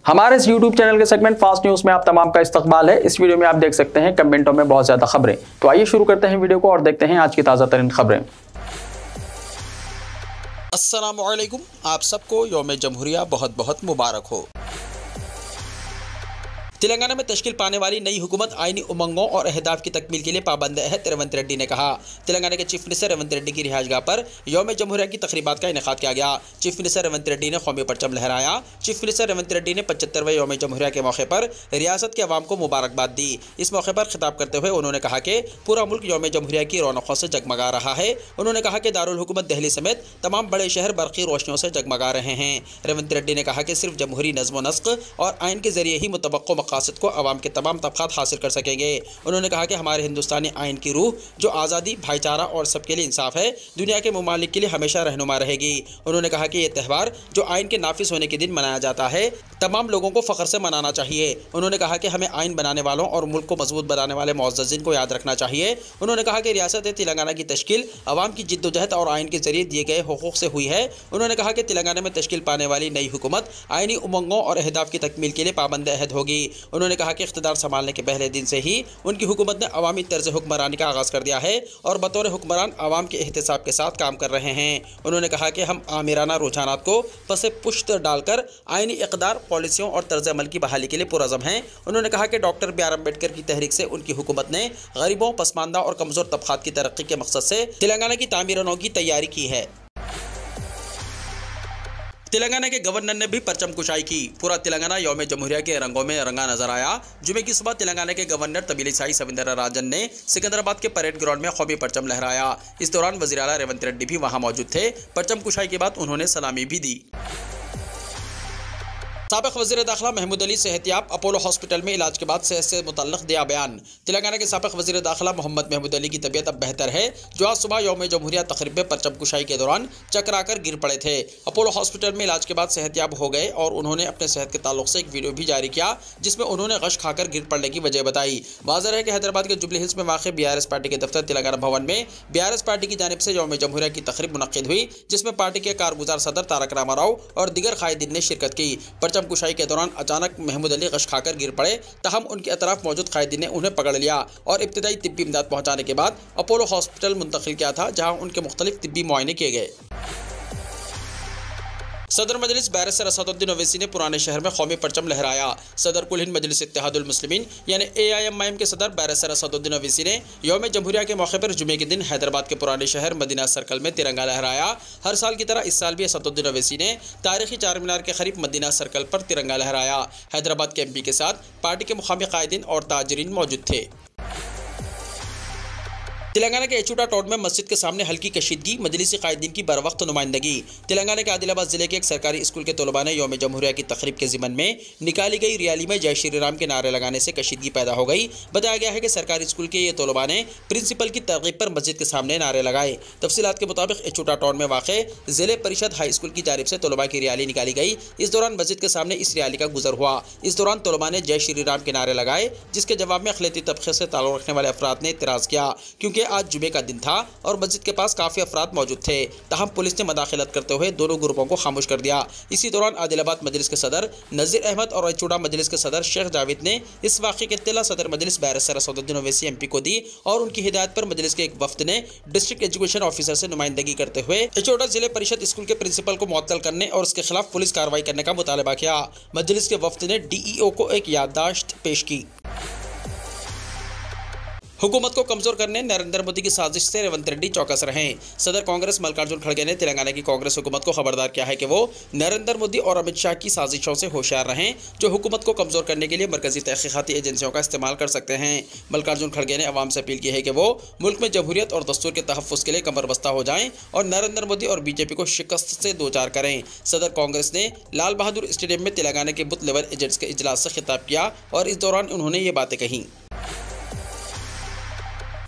हमारे इस YouTube channel के सेगमेंट फास्ट न्यूज में आप तमाम का इस्तकबाल है। इस वीडियो में आप देख सकते हैं कमेंटों में बहुत ज्यादा खबरें। तो आइए शुरू करते हैं वीडियो को और देखते हैं आज की ताज़ा तरीन खबरें। अस्सलामुअलैकुम, आप सबको यौम जमहूरिया बहुत बहुत मुबारक हो। तेलंगाना में तश्कील पाने वाली नई हुकूमत आईनी उमंगों और अहदाफ की तकमील के लिए पाबंद है, रेवंत रेड्डी ने कहा। तेलंगाना के चीफ मिनिस्टर रेवंत रेड्डी की रिहाइशगाह पर यौम जमहूरिया की तकरीबात का इनेकाद किया गया। चीफ मिनिस्टर रेवंत रेड्डी ने कौमी परचम लहराया। चीफ मिनिस्टर रेवंत रेड्डी ने 75वें यौम जमहूरिया के मौके पर रियासत के अवाम को मुबारकबाद दी। इस मौके पर खिताब करते हुए उन्होंने कहा कि पूरा मुल्क यौम जमहूरिया की रौनकों से जगमगा रहा है। उन्होंने कहा कि दारुल हुकूमत दिल्ली समेत तमाम बड़े शहर बरक़ी रोशनियों से जगमगा रहे हैं। रेवंत रेड्डी ने कहा कि सिर्फ जमहूरी नज़्म व नस्क़ और आइन के जरिए ही मुतवक्को मकासद को अवाम के तमाम तबक़ात हासिल कर सकेंगे। उन्होंने कहा कि हमारे हिंदुस्तानी आइन की रूह जो आज़ादी, भाईचारा और सबके लिए इंसाफ है, दुनिया के ममालिक के लिए हमेशा रहनुमा रहेगी। उन्होंने कहा कि यह त्यौहार जो आइन के नाफिज होने के दिन मनाया जाता है, तमाम लोगों को फ़ख्र से मनाना चाहिए। उन्होंने कहा कि हमें आइन बनाने वालों और मुल्क को मजबूत बनाने वाले मुअज़्ज़िज़ीन को याद रखना चाहिए। उन्होंने कहा कि रियासत तेलंगाना की तश्कील अवाम की जिद्दोजहद और आइन के जरिए दिए गए हुकूक़ से हुई है। उन्होंने कहा कि तेलंगाना में तश्कील पाने वाली नई हुकूमत आइनी उमंगों और अहदाफ की तकमील के लिए पाबंद अहद होगी। उन्होंने कहा कि इख्तिदार संभालने के पहले दिन से ही उनकी हुकूमत ने अवामी तर्ज हुक्मरानी का आगाज़ कर दिया है और बतौर हुक्मरान अवाम के एहतिसाब के साथ काम कर रहे हैं। उन्होंने कहा कि हम आमिराना रुझानात को पसे पुश्त डालकर आइनी इक़दार, पॉलिसियों और तर्ज अमल की बहाली के लिए पुरज़म हैं। उन्होंने कहा कि डॉक्टर बी आर अम्बेडकर की तहरीक से उनकी हुकूमत ने गरीबों, पसमानदा और कमज़ोर तबक़ात की तरक्की के मकसद से तेलंगाना की तामीर-ओ-नौ की तैयारी की है। तेलंगाना के गवर्नर ने भी परचम कुशाई की। पूरा तेलंगाना यौम जमहूरिया के रंगों में रंगा नजर आया। जुमे की सुबह तेलंगाना के गवर्नर तमिलिसाई सविंदराराजन ने सिकंदराबाद के परेड ग्राउंड में कौमी परचम लहराया। इस दौरान वज़ीर आला रेवंत रेड्डी भी वहां मौजूद थे। परचम कुशाई के बाद उन्होंने सलामी भी दी। साबिक़ वज़ीर दाखिला महमूद अली सेहतियाब अपोलो हॉस्पिटल में इलाज के बाद सेहत से मुतल्लिक़ दिया बयान। तेलंगाना के साबिक़ वज़ीर दाखिला मोहम्मद महमूद अली की तबीयत अब बेहतर है, जो आज सुबह यौम जमहूरिया तक़रीब में परचम कुशाई के दौरान चकराकर गिर पड़े थे। अपोलो हॉस्पिटल में इलाज के बाद सेहतियाब हो गए और उन्होंने अपने सेहत के ताल्लुक़ से एक वीडियो भी जारी किया, जिसमें उन्होंने गश खाकर गिर पड़ने की वजह बताई। वाज़ेह है कि हैदराबाद के जुबली हिल्स में वाक़ BRS पार्टी के दफ्तर तेलंगाना भवन में BRS पार्टी की जानिब से यौम जमहूरिया की तक़रीब मुनक़्क़िद हुई, जिसमें पार्टी के कारगुजार सदर तारक रामाराव और दीगर कायदीन ने शिरकत की। परचम कुशाई के दौरान अचानक महमूद अली गश खाकर गिर पड़े, तहम उनके अतराफ मौजूद कायदीन ने उन्हें पकड़ लिया और इब्तिदाई तिब्बी इमदाद पहुंचाने के बाद अपोलो हॉस्पिटल मुंतकिल किया था, जहां उनके मुख्तलिफ तिब्बी मुआयने किए गए। सदर मजलिस बैरिस्टर असदुद्दीन ओवैसी ने पुराने शहर में कौमी परचम लहराया। सदर कुल हिंद मजलिस इत्तेहादुल मुस्लिमीन यानी AIMIM के सदर बैरिस्टर असदुद्दीन ओवैसी ने यौम जमहूरिया के मौके पर जुमे के दिन हैदराबाद के पुराने शहर मदीना सर्कल में तिरंगा लहराया। हर साल की तरह इस साल भी असदुद्दीन ओवैसी ने तारीखी चार मीनार के करीब मदीना सर्कल पर तिरंगा लहराया। हैदराबाद के MP के साथ पार्टी के मुकामी कायदीन और ताजरीन मौजूद थे। तेलंगाना के एचूटा टोड में मस्जिद के सामने हल्की कशीदगी, मजलिसी कायदीन की बर वक्त नुमाइंदगी। तेलंगाना के आदिलाबाद जिले के एक सरकारी स्कूल के तलबा ने यौम जमहूरिया की तकरीब के ज़िमन में निकाली गई रैली में जय श्री राम के नारे लगाने से कशीदगी पैदा हो गई। बताया गया है कि सरकारी स्कूल के ये तलबा ने प्रिंसिपल की तरगीब पर मस्जिद के सामने नारे लगाए। तफसीलात के मुताबिक एचूटा टोड में वाक़ ज़िले परिषद हाई स्कूल की जानिब से तलबा की रैली निकाली गई। इस दौरान मस्जिद के सामने इस रैली का गुजर हुआ। इस दौरान तलबा ने जय श्री राम के नारे लगाए, जिसके जवाब में अक़लियती तबक़े से ताल्लुक़ रखने वाले अफराद ने इतराज़ किया, क्योंकि आज जुमे का दिन था और मस्जिद के पास काफी अफराद मौजूद थे। तहम पुलिस ने मदाखिलत करते हुए दोनों ग्रुपों को खामोश कर दिया। इसी दौरान आदिलाबाद मजलिस के सदर नज़ीर अहमद और एचूटा मजलिस के सदर शेख जावेद ने इस वाक़े की इत्तला सदर मजलिस बैरिस्टर असदुद्दीन ओवैसी MP को दी और उनकी हिदायत पर मजलिस के एक वफ्द ने डिस्ट्रिक्ट एजुकेशन ऑफिसर से नुमाइंदगी करते हुए एचूटा जिले परिषद स्कूल के प्रिंसिपल को मुअत्तल करने और उसके खिलाफ पुलिस कार्रवाई करने का मुतालबा किया। मजलिस के वफ्द ने DEO को एक याददाश्त पेश की। हुकूमत को कमजोर करने नरेंद्र मोदी की साजिश से रेवंत रेड्डी चौकस रहे। सदर कांग्रेस मल्लिकार्जुन खड़गे ने तेलंगाना की कांग्रेस हुकूमत को खबरदार किया है कि वो नरेंद्र मोदी और अमित शाह की साजिशों से होशियार रहें, जो हुकूमत को कमजोर करने के लिए मरकजी तहकीकाती एजेंसियों का इस्तेमाल कर सकते हैं। मल्लिकार्जुन खड़गे ने अवाम से अपील की है कि वो मुल्क में जमहूरियत और दस्तूर के तहफ़्फ़ुज़ के लिए कमर बस्ता हो जाएं और नरेंद्र मोदी और BJP को शिकस्त से दो चार करें। सदर कांग्रेस ने लाल बहादुर स्टेडियम में तेलंगाना के बूथ लेवल एजेंट्स के इजलास से खिताब किया और इस दौरान उन्होंने ये बातें कहीं।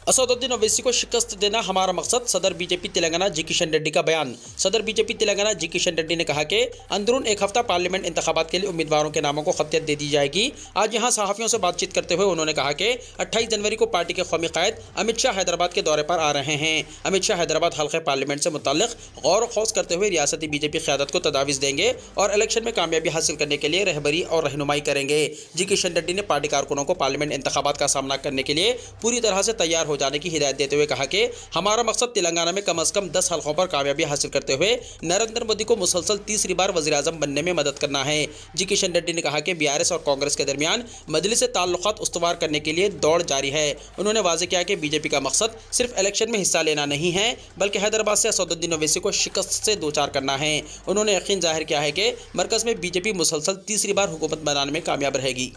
असदुद्दीन ओवैसी को शिकस्त देना हमारा मकसद, सदर बीजेपी तेलंगाना जी किशन रेड्डी का बयान। सदर बीजेपी तेलंगाना जी किशन रेड्डी ने कहा कि अंदरून एक हफ्ता पार्लियामेंट इंतखाबात के लिए उम्मीदवारों के नामों को खतियत दे दी जाएगी। आज यहां सहाफियों से बातचीत करते हुए उन्होंने कहा कि 28 जनवरी को पार्टी के कौमी कायद अमित शाह हैदराबाद के दौरे पर आ रहे हैं। अमित शाह हैदराबाद हल्के पार्लियामेंट से मुताल्लिक गौर खौज करते हुए रियासती बीजेपी क़यादत को तजावीज़ देंगे और इलेक्शन में कामयाबी हासिल करने के लिए रहबरी और रहनुमाई करेंगे। जी किशन रेड्डी ने पार्टी कारकुनों को पार्लियामेंट इंतखाबात का सामना करने के लिए पूरी तरह से तैयार हो जाने की हिदायत देते हुए कहा कि हमारा मकसद तेलंगाना में कम से कम 10 हल्कों पर कामयाबी हासिल करते हुए नरेंद्र मोदी को मुसलसल तीसरी बार वज़ीर-ए-आज़म बनने में मदद करना है। जी किशन रेड्डी ने कहा कि बीआरएस और कांग्रेस के दरमियान मजलिस ताल्लुकात उस्तवार करने के लिए दौड़ जारी है। उन्होंने वाज़ेह किया कि बीजेपी का मकसद सिर्फ इलेक्शन में हिस्सा लेना नहीं है बल्कि हैदराबाद से असदुद्दीन ओवैसी को शिकस्त से दो चार करना है। उन्होंने यकीन जाहिर किया है कि मरकज़ में बीजेपी मुसलसल तीसरी बार हुकूमत बनाने में कामयाब रहेगी।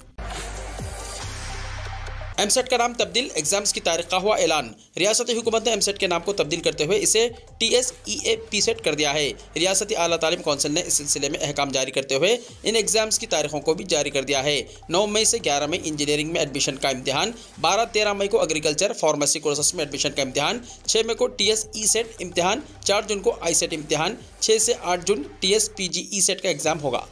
एमसेट का नाम तब्दील, एग्जाम्स की तारीख का हुआ ऐलान। रियासती हुकूमत ने एमसेट के नाम को तब्दील करते हुए इसे TSEA-PSET कर दिया है। रियासती आला तालीम कौंसिल ने इस सिलसिले में अहकाम जारी करते हुए इन एग्जाम्स की तारीखों को भी जारी कर दिया है। 9 मई से 11 मई इंजीनियरिंग में एडमिशन का इम्तिहान, 12-13 मई को एग्रीकल्चर फार्मेसी कोर्सेस में एडमिशन का इम्तिहान, 6 मई को TSE-SET इम्तिहान, 4 जून को ISET इम्तिहान, 6 से 8 जून TSPG-E-SET का एग्जाम होगा।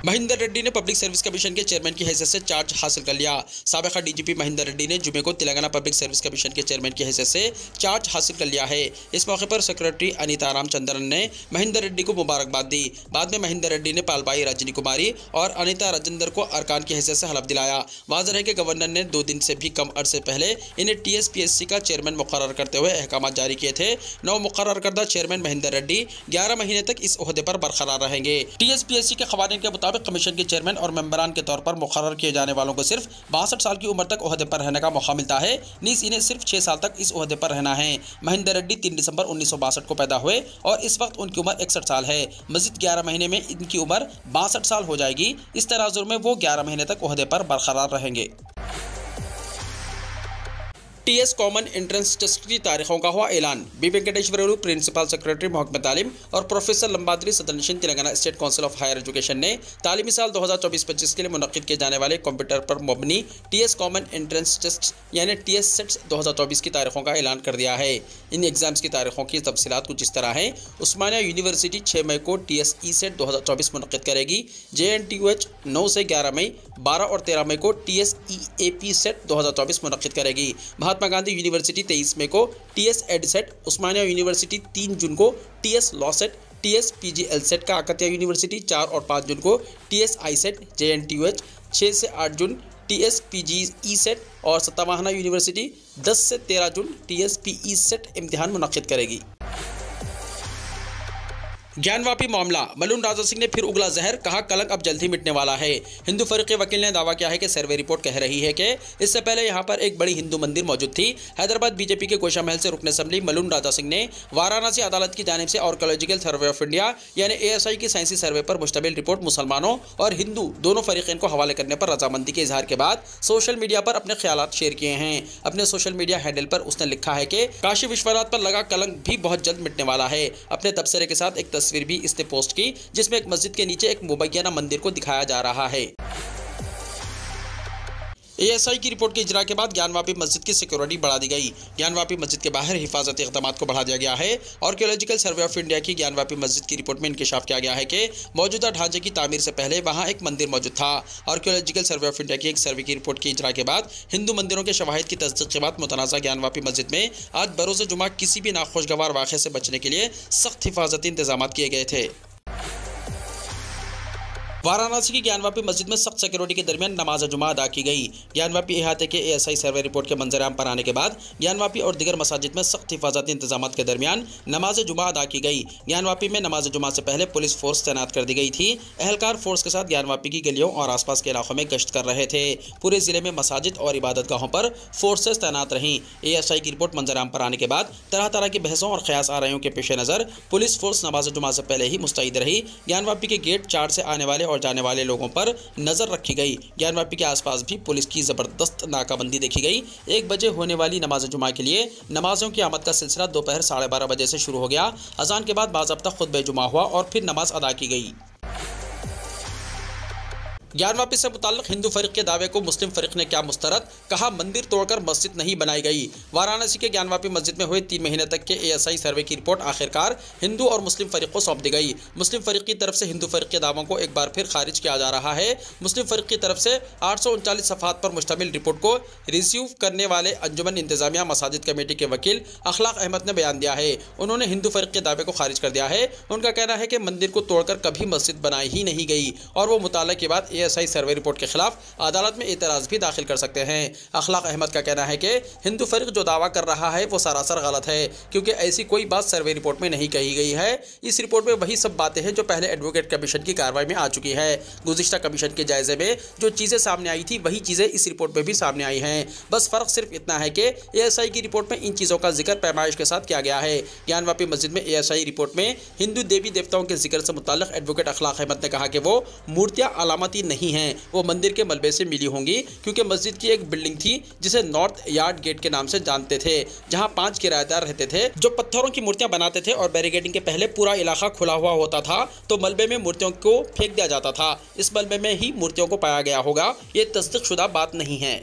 महिंदर रेड्डी ने पब्लिक सर्विस कमीशन के चेयरमैन की हैसियत से चार्ज हासिल कर लिया। साबिक़ा डीजीपी महिंदर रेड्डी ने जुमे को तेलंगाना पब्लिक सर्विस कमीशन के चेयरमैन की हैसियत से चार्ज हासिल कर लिया है। इस मौके पर सेक्रेटरी अनीता रामचंद्रन ने महिंदर रेड्डी को मुबारकबाद दी। बाद में महिंदर रेड्डी ने पालबाई रजनी कुमारी और अनीता राजेंद्र को अरकान की हैसियत से हलफ दिलाया। वाज़ेह है कि गवर्नर ने 2 दिन से भी कम अरसे पहले इन्हें TSPSC का चेयरमैन मुकर्रर करते हुए अहकाम जारी किए थे। नव मुकर्रर करदा चेयरमैन महिंदर रेड्डी 11 महीने तक इस ओहदे पर बरकरार रहेंगे। TSPSC के क़वानीन के मुताबिक कमीशन के चेयरमैन और मेंबरान के तौर पर मुकर्रर किए जाने वालों को सिर्फ 62 साल की उम्र तक ओहदे पर रहने का मौका मिलता है। नीस इन्हें सिर्फ 6 साल तक इस ओहदे पर रहना है। महिंदर रेड्डी 3 दिसंबर 1962 को पैदा हुए और इस वक्त उनकी उम्र 61 साल है। मजीद 11 महीने में इनकी उम्र 62 साल हो जाएगी। इस तराजुर में वो 11 महीने तक ओहदे पर बरकरार रहेंगे। TS कॉमन एंट्रेंस टेस्ट की तारीखों का हुआ ऐलान। बी वेंकटेश्वरलू प्रिंसिपल सेक्रेटरी महकमा तालीम और प्रोफेसर लंबाद्री सदरनशीन Telangana state council of higher education ने तालीमी साल 2024-25 के लिए मुनक्किद किए जाने वाले कंप्यूटर पर मबनी TS कॉमन एंट्रेंस टेस्ट यानी TS सेट्स 2024 की तारीखों का ऐलान कर दिया है। इन एग्जाम्स की तारीखों की तफसीलात कुछ इस तरह हैं। उस्मानिया यूनिवर्सिटी 6 मई को TSE-SET 2024 मुनक्किद करेगी। JNTUH 9 से 11 मई, 12 और 13 मई को TSEAP-SET 2024 मुनक्किद करेगी। महात्मा गांधी यूनिवर्सिटी 23 मई को TS-ED-SET, उस्मानिया यूनिवर्सिटी 3 जून को TS-LAW-SET, TSPG-LSET का आकतिया यूनिवर्सिटी 4 और 5 जून को TS-I-SET, JNTUH 6 से 8 जून TSPG-E-SET और सत्तावाहना यूनिवर्सिटी 10 से 13 जून TSPE-SET इम्तिहान मुनक्किद करेगी। ज्ञानवापी मामला, मलून राजा सिंह ने फिर उगला जहर, कहा कलंक अब जल्द ही मिटने वाला है। हिंदू फरीक़ वकील ने दावा किया है कि सर्वे रिपोर्ट कह रही है कि इससे पहले यहां पर एक बड़ी हिंदू मंदिर मौजूद थी। हैदराबाद बीजेपी के गोशा महल से रुकन असम्बली मलून राजा सिंह ने वाराणसी अदालत की जानिब से आर्कियोलॉजिकल सर्वे ऑफ इंडिया यानी ASI की साइंसी सर्वे पर मुश्तमिल रिपोर्ट मुसलमानों और हिंदू दोनों फरीक़ैन को हवाले करने पर रजामंदी के इजहार के बाद सोशल मीडिया पर अपने ख्यालात शेयर किए हैं। अपने सोशल मीडिया हैंडल पर उसने लिखा है कि काशी विश्वनाथ पर लगा कलंक भी बहुत जल्द मिटने वाला है। अपने तबसरे के साथ एक तस्वीर भी इसने पोस्ट की जिसमें एक मस्जिद के नीचे एक मुबैना मंदिर को दिखाया जा रहा है। ASI की रिपोर्ट के इजरा के बाद ज्ञानवापी मस्जिद की सिक्योरिटी बढ़ा दी गई। ज्ञानवापी मस्जिद के बाहर हिफाजती इक़दामात को बढ़ा दिया गया है। आर्कियोलॉजिकल सर्वे ऑफ इंडिया की ज्ञानवापी मस्जिद की रिपोर्ट में इंकशाफ किया गया है कि मौजूदा ढांचे की तामीर से पहले वहां एक मंदिर मौजूद था। आर्कियोलॉजिकल सर्वे ऑफ इंडिया की एक सर्वे की रिपोर्ट के इजरा के बाद हिंदू मंदिरों के शवाहिद की तस्दीक के बाद मुतनाज़ा ज्ञानवापी मस्जिद में आज बरोज़ जुमा किसी भी नाखुशगवार वाक़े से बचने के लिए सख्त हिफाजती इंतजाम किए गए थे। वाराणसी की ज्ञानवापी मस्जिद में सख्त सिक्योरिटी के दरमियान नमाज जुमा अदा की गई। ज्ञानवापी इहाते के ASI सर्वे रिपोर्ट के मंजर-ए-आम पर आने के बाद ज्ञानवापी और दीगर मसाजिद में सख्त हिफाजती इंतजाम के दरमियान नमाज जुमा अदा की गई। ज्ञानवापी में नमाज जुमा से पहले पुलिस फोर्स तैनात कर दी गई थी। अहलकार फोर्स के साथ ज्ञानवापी की गलियों और आसपास के इलाकों में गश्त कर रहे थे। पूरे जिले में मसाजिद और इबादतगाहों पर फोर्सेस तैनात रहीं। ASI की रिपोर्ट मंजर-ए-आम पर आने के बाद तरह तरह की बहसों और क़यास आराइयों के पेश नज़र पुलिस फोर्स नमाज जुमा से पहले ही मुस्तैद रही। ज्ञानवापी के गेट 4 से आने वाले और जाने वाले लोगों पर नजर रखी गई। ज्ञानवापी के आसपास भी पुलिस की जबरदस्त नाकाबंदी देखी गई। 1 बजे होने वाली नमाज जुमा के लिए नमाजों की आमद का सिलसिला दोपहर 12:30 बजे से शुरू हो गया। अजान के बाद बाज़ाब्ता खुतबे जुमा हुआ और फिर नमाज अदा की गई। ज्ञानवापी से मुताल्लिक हिंदू फरीक के दावे को मुस्लिम फरीक ने क्या मुस्तरद कहा, मंदिर तोड़कर मस्जिद नहीं बनाई गई। वाराणसी के ज्ञानवापी मस्जिद में हुए 3 महीने तक के ASI सर्वे की रिपोर्ट आखिरकार हिंदू और मुस्लिम फरीक को सौंप दी गई। मुस्लिम फरीक की तरफ से हिंदू फरीक के दावों को एक बार फिर खारिज किया जा रहा है। मुस्लिम फरीक की तरफ से 839 सफ़हात पर मुश्तमिल रिपोर्ट को रिसीव करने वाले अंजुमन इंतजामिया मसाजिद कमेटी के वकील अखलाक अहमद ने बयान दिया है। उन्होंने हिंदू फरीक के दावे को खारिज कर दिया है। उनका कहना है कि मंदिर को तोड़कर कभी मस्जिद बनाई ही नहीं गई और वो मुताला के बाद ASI सर्वे रिपोर्ट के खिलाफ अदालत में एतराज़ भी दाखिल कर सकते हैं। अखलाक अहमद का कहना है कि हिंदू फरीक जो दावा कर रहा है वो सरासर गलत है, क्योंकि ऐसी कोई बात सर्वे रिपोर्ट में नहीं कही गई है। इस रिपोर्ट में वही सब बातें हैं जो पहले एडवोकेट कमीशन की कार्रवाई में आ चुकी है। गुज़िश्ता कमीशन के जायजे में जो चीज़ें सामने आई थी वही चीज़ें इस रिपोर्ट में भी सामने आई हैं। बस फ़र्क सिर्फ इतना है कि ASI की रिपोर्ट में इन चीज़ों का जिक्र पैमाइश के साथ किया गया है। ज्ञानवापी मस्जिद में ASI रिपोर्ट में हिंदू देवी देवताओं के जिक्र से मुताल्लिक एडवोकेट अखलाक अहमद ने कहा कि वो मूर्तियाँ अलामती नहीं हैं, वो मंदिर के मलबे से मिली होंगी, क्योंकि मस्जिद की एक बिल्डिंग थी जिसे नॉर्थ यार्ड गेट के नाम से जानते थे, जहां 5 किराएदार रहते थे जो पत्थरों की मूर्तियां बनाते थे और बैरिकेडिंग के पहले पूरा इलाका खुला हुआ होता था तो मलबे में मूर्तियों को फेंक दिया जाता था। इस मलबे में ही मूर्तियों को पाया गया होगा, ये तस्दीकशुदा बात नहीं है।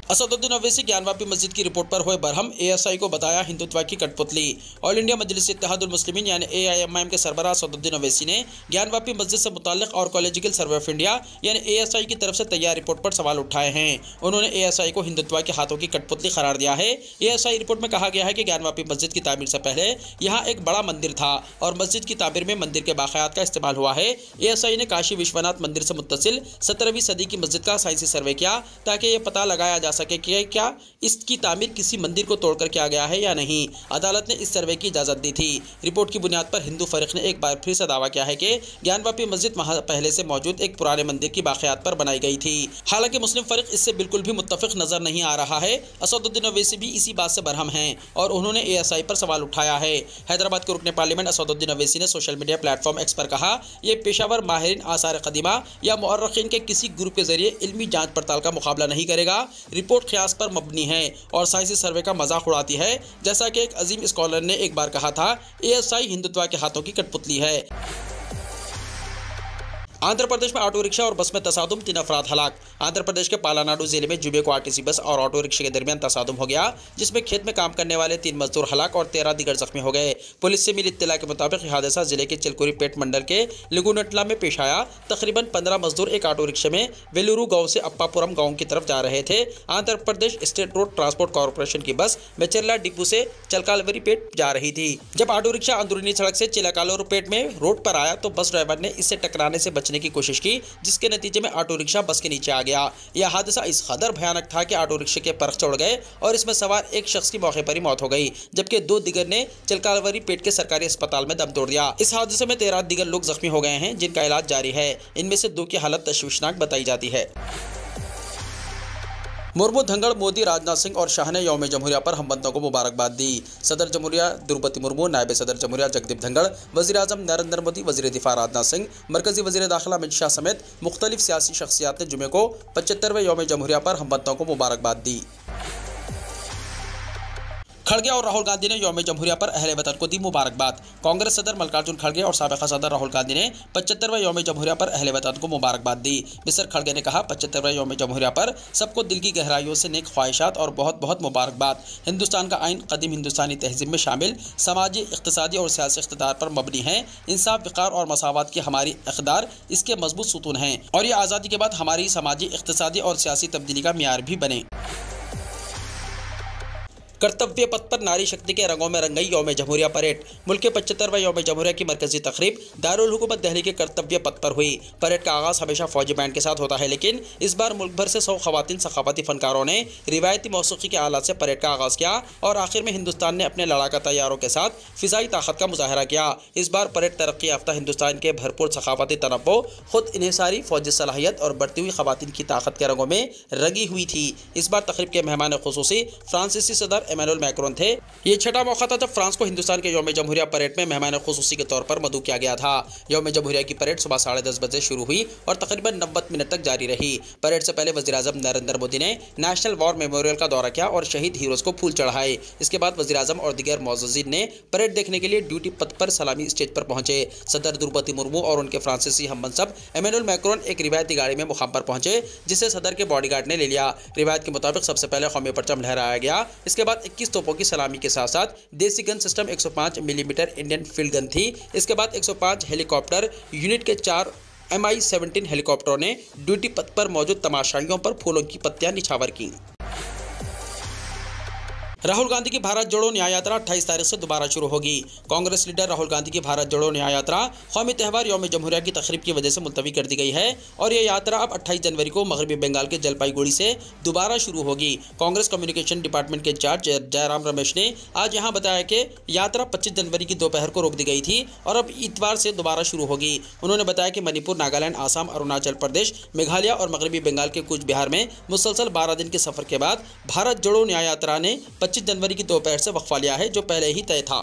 असदुद्दीन ओवैसी ज्ञानवापी मस्जिद की रिपोर्ट पर हुए बरहम, ASI को बताया हिंदुत्व की कठपुतली। ऑल इंडिया मजलिस इत्तेहादुल मुस्लिमीन यानी AIMIM के सरबराह असदुद्दीन ओवैसी ने ज्ञानवापी मस्जिद से मुताल्लिक और कॉलेजिकल सर्वे ऑफ इंडिया यानी ASI की तरफ से तैयार रिपोर्ट पर सवाल उठाए हैं। उन्होंने ASI को हिंदुत्व के हाथों की कठपुतली करार दिया है। ASI रिपोर्ट में कहा गया है कि ज्ञानवापी मस्जिद की तामीर से पहले यहाँ एक बड़ा मंदिर था और मस्जिद की तामीर में मंदिर के बाक़यात का इस्तेमाल हुआ है। ASI ने काशी विश्वनाथ मंदिर से मुत्तसिल 17वीं सदी की मस्जिद का साइंसी सर्वे किया ताकि ये पता लगाया जा सके कि क्या इसकी तामीर किसी मंदिर को तोड़कर किया गया है या नहीं। अदालत ने इस सर्वे की इजाज़त दी थी। रिपोर्ट की बुनियाद पर हिंदू फरीक ने एक बार फिर से दावा किया है कि ज्ञानवापी मस्जिद वहाँ पहले से मौजूद एक पुराने मंदिर की बाक़यात पर बनाई गई थी। हालांकि मुस्लिम फरीक इससे बिल्कुल भी मुत्तफ़िक़ नज़र नहीं आ रहा है। असदुद्दीन ओवैसी भी इसी बात से बरहम हैं और उन्होंने ASI पर सवाल उठाया है। हैदराबाद के रुकने पार्लियामेंट असदुद्दीन ओवैसी ने सोशल मीडिया प्लेटफॉर्म X पर कहा, ये पेशावर माहिरीन आसार कदीमा या मुअर्रिखीन के किसी ग्रुप के जरिए इल्मी जांच पड़ताल का मुकाबला नहीं करेगा। रिपोर्ट क़यास पर मबनी है और साइंसी सर्वे का मजाक उड़ाती है। जैसा कि एक अजीम स्कॉलर ने एक बार कहा था, ASI हिंदुत्व के हाथों की कठपुतली है। आंध्र प्रदेश में ऑटो रिक्शा और बस में तसादुम, 3 अफराद हलाक। आंध्र प्रदेश के पालानाडु जिले में जुमे को RTC बस और ऑटो रिक्शा के दरमियान तसादुम हो गया, जिसमें खेत में काम करने वाले 3 मजदूर हलाक और 13 दीगर जख्मी हो गए। पुलिस से मिली इत्तला के मुताबिक यह हादसा जिले के चिलकुरी पेट मंडल के लिगुनटला में पेश आया। तकरीबन 15 मजदूर एक ऑटो रिक्शा में वेलुरु गाँव से अप्पापुरम गाँव की तरफ जा रहे थे। Andhra Pradesh state road transport corporation की बस मेचेरला डिपो से चिलकालवरी पेट जा रही थी। जब ऑटो रिक्शा अंदरूनी सड़क से चिलकालवरी पेट में रोड पर आया तो बस ड्राइवर ने इससे टकराने से बचने की कोशिश की, जिसके नतीजे में ऑटो रिक्शा बस के नीचे आ गया। यह हादसा इस कदर भयानक था कि ऑटो रिक्शा के परख चढ़ गए और इसमें सवार एक शख्स की मौके पर ही मौत हो गई, जबकि 2 दिगर ने चिलकालवरी पेट के सरकारी अस्पताल में दम तोड़ दिया। इस हादसे में 13 दिगर लोग जख्मी हो गए हैं, जिनका इलाज जारी है। इनमें से 2 की हालत तशवीशनाक बताई जाती है। मुर्मू धंगड़ मोदी राजनाथ सिंह और शाह ने यौम जमहूरिया पर हमवतनों को मुबारकबाद दी। सदर जमहूरिया द्रौपदी मुर्मू, नायब सदर जमहूरिया जगदीप धंगड़, वज़ीर आज़म नरेंद्र मोदी, वज़ीर दिफा राजनाथ सिंह, मरकजी वज़ीर दाखिला अमित शाह समेत मुख्तलिफ सियासी शख्सियात ने जुमे को 75वें यौम जमहूरिया पर हमवतनों को मुबारकबाद दी। खड़गे और राहुल गांधी ने यौम जमहूरिया पर अहले वतन को दी मुबारकबाद। कांग्रेस सदर मल्लिकार्जुन खड़गे और साबिक़ा सदर राहुल गांधी ने 75वें यौम जमहूरिया पर अहले वतन को मुबारकबाद दी। मिस्टर खड़गे ने कहा, 75वें यौम जमहूरिया पर सबको दिल की गहराइयों से नेक ख्वाहिशात और बहुत बहुत मुबारकबाद। हिंदुस्तान का आइन कदीम हिंदुस्तानी तहजीब में शामिल समाजी, इक़्तिसादी और सियासी इक़्तिदार पर मबनी है। इंसाफ, वक़ार और मसावत की हमारी इक़दार इसके मजबूत सुतून हैं और ये आज़ादी के बाद हमारी समाजी, इक़्तिसादी और सियासी तब्दीली का मियार भी बने। कर्तव्य पथ पर नारी शक्ति के रंगों में रंगाई यौम जमहूरिया परेड। मुल्क के 75वें यौम जमहूरिया की मरकजी तकरीब दारुल हुकूमत दिल्ली के कर्तव्य पथ पर हुई। परेड का आगाज़ हमेशा फौजी बैंड के साथ होता है, लेकिन इस बार मुल्क भर से 100 ख़वातीन सखाफती फ़नकारों ने रिवायती मौसीक़ी के आलात से परेड का आगाज़ किया और आखिर में हिंदुस्तान ने अपने लड़ाका तैयारों के साथ फ़िज़ाई ताकत का मुजाहरा किया। इस बार परेड तरक्की याफ्ता हिंदुस्तान के भरपूर सखाफती तनव्वुर, खुद इन्हिसारी फौजी सलाहियत और बढ़ती हुई ख़वातीन की ताकत के रंगों में रंगी हुई थी। इस बार तकरीब के मेहमान ख़ुसूसी फ्रांसीसी सदर इमैनुअल मैक्रोन थे। ये छठा मौका था जब फ्रांस को हिंदुस्तान के यौम जमहूरिया परेड में मेहमान खुसूसी के तौर पर मदऊ किया गया था। यौम जमहूरिया की परेड सुबह 10:30 बजे शुरू हुई और तकरीबन 90 मिनट तक जारी रही। परेड से पहले वज़ीर-ए-आज़म नरेंद्र मोदी ने नेशनल वॉर मेमोरियल का दौरा किया और शहीद हीरोज को फूल चढ़ाए। इसके बाद वज़ीर-ए-आज़म और दीगर मुअज़्ज़िज़ीन ने परेड देखने के लिए ड्यूटी पथ पर सलामी स्टेज पर पहुंचे। सदर द्रौपदी मुर्मू और उनके फ्रांसीसी हममनसब इमैनुअल मैक्रोन एक रिवायती गाड़ी में मुकाम पर पहुंचे, जिसे सदर के बॉडीगार्ड ने ले लिया। रिवायत के मुताबिक सबसे पहले कौमी परचम लहराया गया। इसके बाद 21 तोपों की सलामी के साथ साथ देसी gun system 105 millimetre Indian field gun थी। इसके बाद 105 हेलीकॉप्टर यूनिट के 4 Mi-17 हेलीकॉप्टरों ने ड्यूटी पथ पर मौजूद तमाशाइयों पर फूलों की पत्तियां निछावर की। राहुल गांधी की भारत जोड़ो न्याय यात्रा 28 तारीख से दोबारा शुरू होगी। कांग्रेस लीडर राहुल गांधी की भारत जोड़ो न्याय यात्रा कौमी त्यौहार यौम जमहूरिया की तकरीब की वजह से मुलतवी कर दी गई है और ये यात्रा अब 28 जनवरी को मगरबी बंगाल के जलपाईगुड़ी से दोबारा शुरू होगी। कांग्रेस कम्युनिकेशन डिपार्टमेंट के इंचार्ज जयराम रमेश ने आज यहाँ बताया कि यात्रा 25 जनवरी की दोपहर को रोक दी गई थी और अब इतवार से दोबारा शुरू होगी। उन्होंने बताया कि मणिपुर, नागालैंड, आसाम, अरुणाचल प्रदेश, मेघालय और मगरबी बंगाल के कूच बिहार में मुसलसल 12 दिन के सफर के बाद भारत जोड़ो न्याय यात्रा ने 25 जनवरी की दोपहर से वक्फा लिया है, जो पहले ही तय था।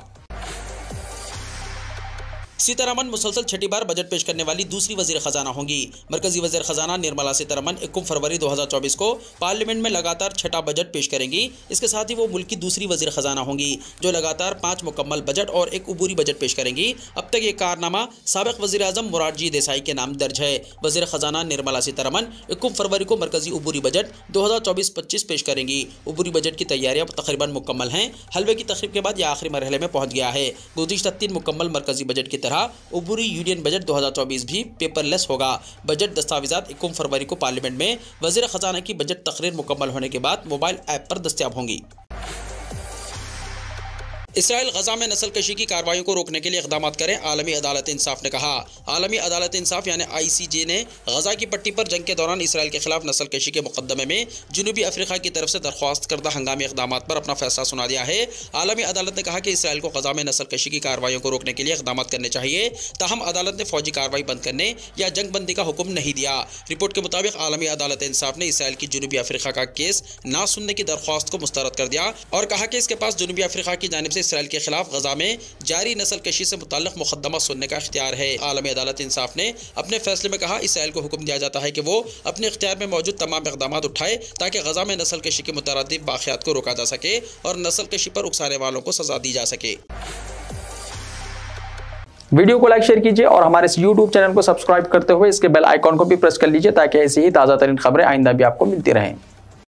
सीतारमन मुसलसल छठी बार बजट पेश करने वाली दूसरी वजीर खजाना होंगी। मरकजी वजीर खजाना निर्मला सीतारमन 21 फरवरी 2024 को पार्लियामेंट में लगातार छठा बजट पेश करेंगी। इसके साथ ही वो मुल्क की दूसरी वजीर खजाना होंगी जो लगातार 5 मुकम्मल बजट और एक उबूरी बजट पेश करेंगी। अब तक ये कारनामा साबिक वजीर आजम मोरारजी देसाई के नाम दर्ज है। वजीर खजाना निर्मला सीतारमन 21 फरवरी को मरकजी उबूरी बजट 2024-25 पेश करेंगी। उबूरी बजट की तैयारियां तकरीबन मुकम्मल हैं। हलवे की तकरीब के बाद यह आखिरी मरहले में पहुंच गया है। गुज़िश्ता 3 मुकम्मल मरकजी बजट की तरह उबूरी यूनियन बजट 2024 भी पेपरलेस होगा। बजट दस्तावेजात 21 फरवरी को पार्लियामेंट में वजीर खजाना की बजट तकरीर मुकम्मल होने के बाद मोबाइल ऐप पर दस्तयाब होंगी। इसराइल गजा में नस्लकशी की कार्रवाइयों को रोकने के लिए इक़दाम करें, आलमी अदालत इंसाफ ने कहा। आलमी अदालत इंसाफ यानी ICJ ने गजा की पट्टी पर जंग के दौरान इसराइल के खिलाफ नस्लकशी के मुकदमे में जनूबी अफ्रीका की तरफ से दरख्वास्त करदा हंगामी इक़दाम पर अपना फैसला सुना दिया है। आलमी अदालत ने कहा कि इसराइल को गजा में नस्लकशी की कार्रवाइयों को रोकने के लिए इक़दाम करने चाहिए। ताहम अदालत ने फौजी कार्रवाई बंद करने या जंग बंदी का हुक्म नहीं दिया। रिपोर्ट के मुताबिक आलमी अदालत इंसाफ ने इसराइल की जनूबी अफ्रीका का केस ना सुनने की दरख्वास्त को मुस्तरद कर दिया और कहा कि इसके पास जनूबी अफ्रीका की जानिब से इसराइल के खिलाफ गजा में जारी नस्लकशी से मुताल्लिक़ मुकदमा सुनने का इख्तियार है। आलमी अदालत इंसाफ ने अपने फैसले में कहा, इसराइल को हुक्म दिया जाता है कि वो अपने इख्तियार में मौजूद तमाम इक़दाम उठाए ताकि गजा में नस्लकशी के मुतअद्दिद वाक़यात को रोका जा सके और नस्लकशी पर उकसाने वालों को सजा दी जा सके। वीडियो को लाइक शेयर कीजिए और हमारे इस YouTube चैनल को सब्सक्राइब करते हुए इसके बेल आइकॉन को भी प्रेस कर लीजिए ताकि ऐसी ही ताज़ा तरीन खबरें आइंदा भी आपको मिलती रहें।